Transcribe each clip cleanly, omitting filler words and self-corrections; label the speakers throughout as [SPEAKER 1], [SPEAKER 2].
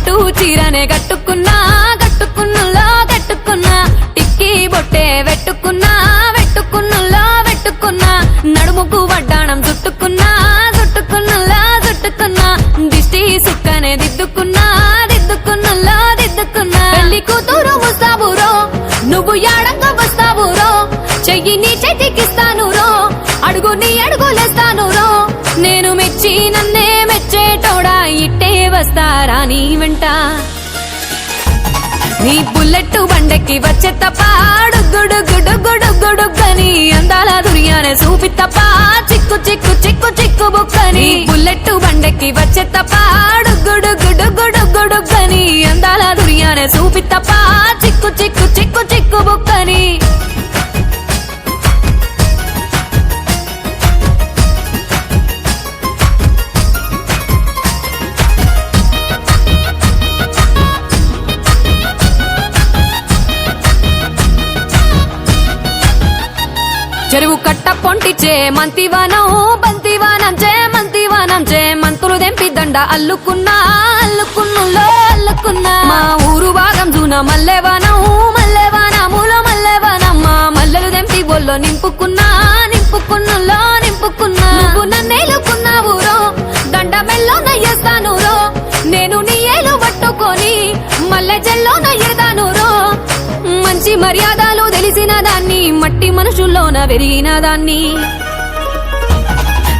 [SPEAKER 1] పట్టు చీరనే కట్టుకున్నా కట్టుకున్నులో కట్టుకున్నా టిక్కీ బొట్టే వెట్టుకున్నా వెట్టుకున్నులో వెట్టుకున్నా నడుముకు వడ్డాణం చుట్టుకున్నా చుట్టుకున్నులో చుట్టుకున్నా దిష్టి సుక్కనే దిద్దుకున్నా దిద్దుకున్నులో దిద్దుకున్నా పెళ్లి కూతురు వస్తావురో నువ్వు యాడంగా వస్తావురో చెయ్యి నీ చేతికిస్తాను రో అడుగు నీ అడుగులేస్తాను రో నేను మెచ్చి నన్నే మెచ్చేటోడా ఇట్టే వస్తారా నీ వెంట నీ బుల్లెట్ బండెక్కి వచ్చే తప్ప గుడుగుడుగుడుగుడుగుడుగని అందాల దుర్యానే చూపి తప్ప చిక్కు చిక్కు చిక్కు చిక్కు బుక్కని బుల్లెట్ బండెక్కి వచ్చే తప్ప గుడుగుడుగుడుగుడుగని అందాల దుర్యానే చూపి తప్ప చిక్కు చిక్కు చిక్కు చిక్కు బుక్కని చెరువు కట్ట పొంటిచే మంతివానం బంతివానం చే మంతివానం చే మంతులు దెంపి దండ అల్లుకున్నా అల్లుకున్నులో అల్లుకున్నా మా ఊరు భాగం జూన మల్లెవానం మల్లెవానములో మల్లెవానమ్మ మల్లెలు దెంపి బొల్లో నింపుకున్నా నింపుకున్నులో నింపుకున్నా నువ్వు నన్నేలుకున్నావు రో దండ మెల్లో నయ్యేస్తాను రో నేను నీ ఏలు పట్టుకొని మల్లె జల్లో నయ్యేదాను రో మంచి మర్యాదలు తెలిసిన దాన్ని మట్టి మనుషుల్లోన పెరిగిన దాన్ని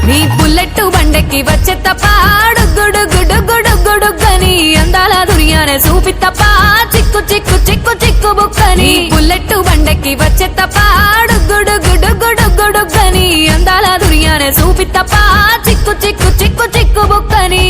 [SPEAKER 1] నీ బుల్లెట్ బండెక్కి వచ్చే తప్ప గుడుగుడుగుడుగుడుగని అందాల దుర్యానే చూపి తప్ప చిక్కు చిక్కు చిక్కు చిక్కు బుక్కని బుల్లెట్ బండెక్కి వచ్చే తప్ప గుడుగుడుగుడుగుడుగని అందాల దుర్యానే చూపి తప్ప చిక్కు చిక్కు చిక్కు చిక్కు బుక్కని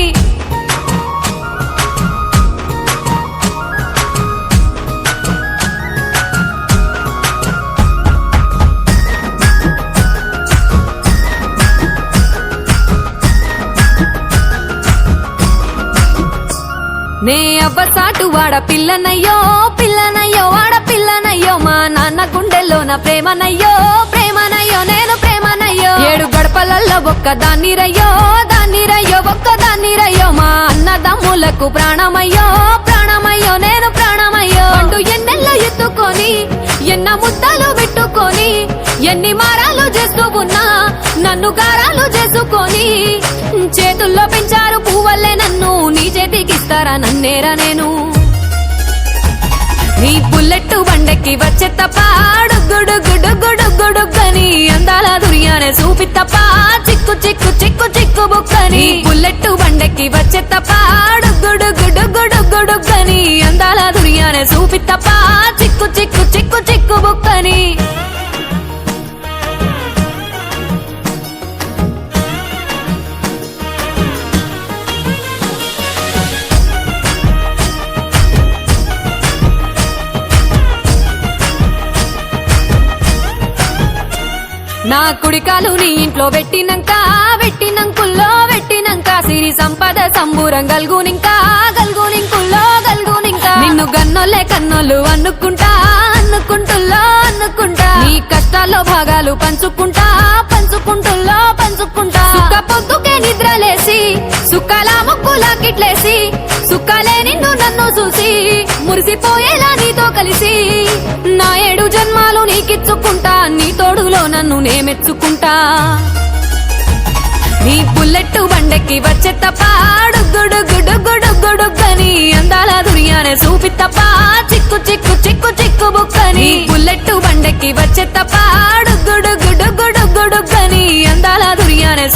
[SPEAKER 1] నే అవ్వసాటు వాడ పిల్లనయ్యో పిల్లనయ్యో వాడ పిల్లనయ్యో మా నాన్న గుండెల్లోన ప్రేమనయ్యో ప్రేమనయ్యో నేను ప్రేమనయ్యో 7 గడపలల్లో ఒక్కదాన్ని రయ్యో దాన్ని రయ్యో ఒక్కదాన్ని రయ్యో మా అన్నదమ్ములకు ప్రాణమయ్యో ప్రాణమయ్యో నేను ప్రాణమయ్యో అంటూ ఎన్నెల్లో ఎత్తుకొని ఎన్న ముద్దలు పెట్టుకొని ఎన్ని మారాలు చేస్తూ ఉన్నా నన్ను గారాలు చేసుకొని చేతుల్లో పెంచారు పువ్వల్లే నన్ను నీ చేతికిస్తారా నన్నేరా నేను నీ బుల్లెట్ బండెక్కి వచ్చే తప్ప గుడుగుడుగుడుగుడుగని అందాల దుర్యానే చూపి తప్ప చిక్కు చిక్కు చిక్కు చిక్కు బుక్కని బుల్లెట్ బండెక్కి వచ్చే తప్ప గుడుగుడుగుడుగుడుగని అందాల దుర్యానే చూపి తప్ప చిక్కు చిక్కు చిక్కు చిక్కు బుక్కని నా కుడికాలు నీ ఇంట్లో పెట్టినంక పెట్టినంకుల్లో పెట్టినంక సిరి సంపద సంబూరం గల్గునింకా గల్గునింకుల్లో గల్గునింకా నిన్ను గన్నోలే కన్నోళ్ళు అనుకుంటా అనుకుంటుల్లో అనుకుంటా నీ కష్టాల్లో భాగాలు పంచుకుంటా పంచుకుంటుల్లో పంచుకుంటా సుఖ పొద్దుకే నిద్రలేసి సుఖాల ముక్కులా కిట్లేసి సుఖాలే నిన్ను నన్ను చూసి మురిసిపోయేలా నీతో కలిసి నా 7 జన్మాలు నీకిచ్చుకుంటా నీ తోడులో నన్ను నే మెచ్చుకుంటా నీ బుల్లెట్ బండెక్కి వచ్చే తప్ప గుడుగుడుగుడుగుడుగని అందాల దుర్యానే చూపి తప్ప చిక్కు చిక్కు చిక్కు చిక్కు బుక్కని బుల్లెట్ బండెక్కి వచ్చే తప్ప గుడుగుడుగుడుగుడుగని అందాల దుర్యానే